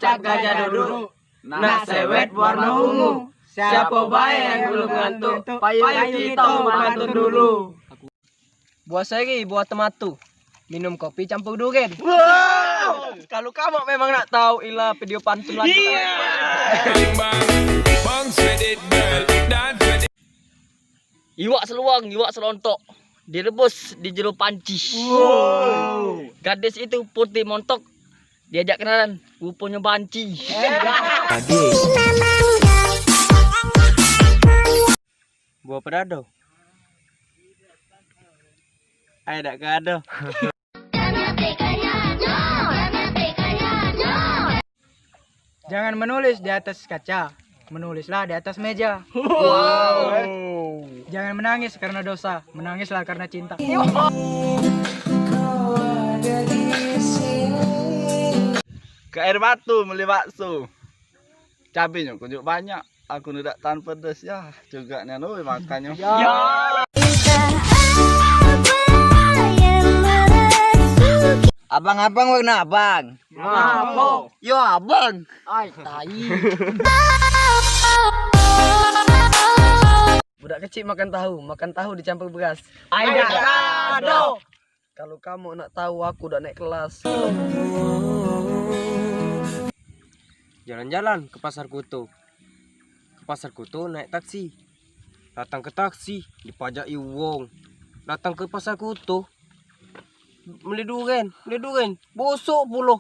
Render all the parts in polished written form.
cakap gajah duduk, nak sewet warna ungu. Siapa baik yang belum ngantuk, payung kita pantun dulu. Buah seri, buah tematu. Minum kopi campur durian. Wow! Kalau kamu memang nak tahu, ilah video pantun lagi. Iwak seluang, iwak selontok, direbus di jero panci. Wow! Gadis itu putih montok, diajak kenalan, rupanya banci. Buah pedado. Ayo dak kado. Jangan menulis di atas kaca, menulislah di atas meja. Wow! Jangan menangis karena dosa, menangislah karena cinta. Ke air batu beli bakso. Cabenya kunjuk banyak. Aku tidak tahan pedas ya. Juga nih makannya. Ya. Abang-abang warna abang. Apa? Yo abang. Ay, tai. Budak kecil makan tahu dicampur beras. Ayo dak kado. Kalau kamu nak tahu, aku udah naik kelas. Jalan-jalan ke Pasar Kuto. Ke Pasar Kuto naik taksi. Datang ke taksi, dipajaki wong. Datang ke Pasar Kuto, beli durian, bosok puluh.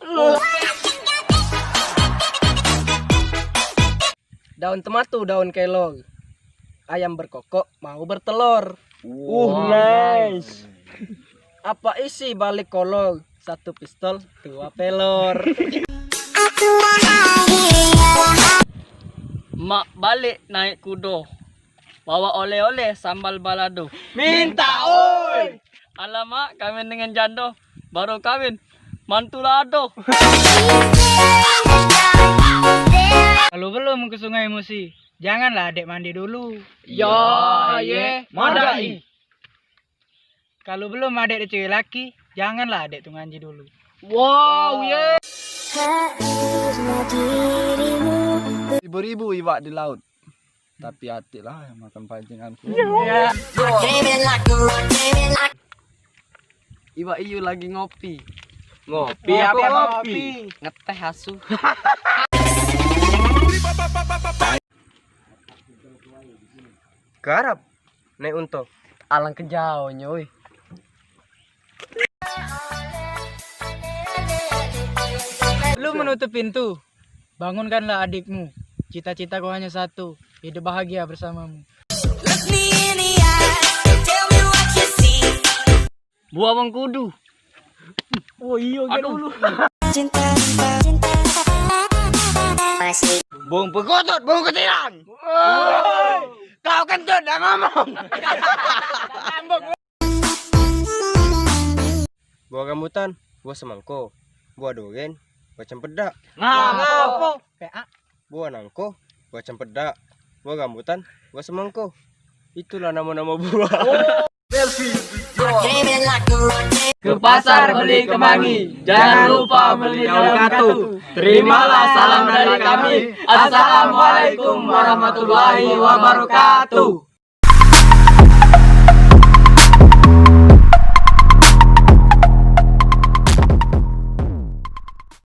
Daun tematu, daun kelor. Ayam berkokok, mau bertelur. Nice. Apa isi balik kolor? Satu pistol, dua pelor. Mak balik naik kudo, bawa oleh-oleh sambal balado. Minta oi. Alamak, kawin dengan jando, baru kawin mantulado. Kalau belum ke Sungai Musi, janganlah adik mandi dulu. Ya, ye, madai. Kalau belum adik cewek laki, janganlah adik tuh ngaji dulu. Wow, ye. Ribu-ribu iwak di laut. Tapi hati lah yang makan pancinganku. Iwa iyu lagi ngopi. Ngopi apa ngopi? Ngeteh asu. Garap naik untung. Alang kejauh nyoy. Lu menutup pintu, bangunkanlah adikmu. Cita-cita kau hanya satu, hidup bahagia bersamamu. Buah mengkudu. Oh iya, aduh. Bung pekotut, bung ketilang. Kau kentut dah ngomong. Buah rambutan, buah semangko, buah durian, buah cempedak. Ngapa? Buah nangko, buah cempedak, buah rambutan, buah semangko. Itulah nama-nama buah. Ke pasar beli kemangi, jangan lupa beli daun katu. Terimalah salam dari kami. Assalamualaikum warahmatullahi wabarakatuh.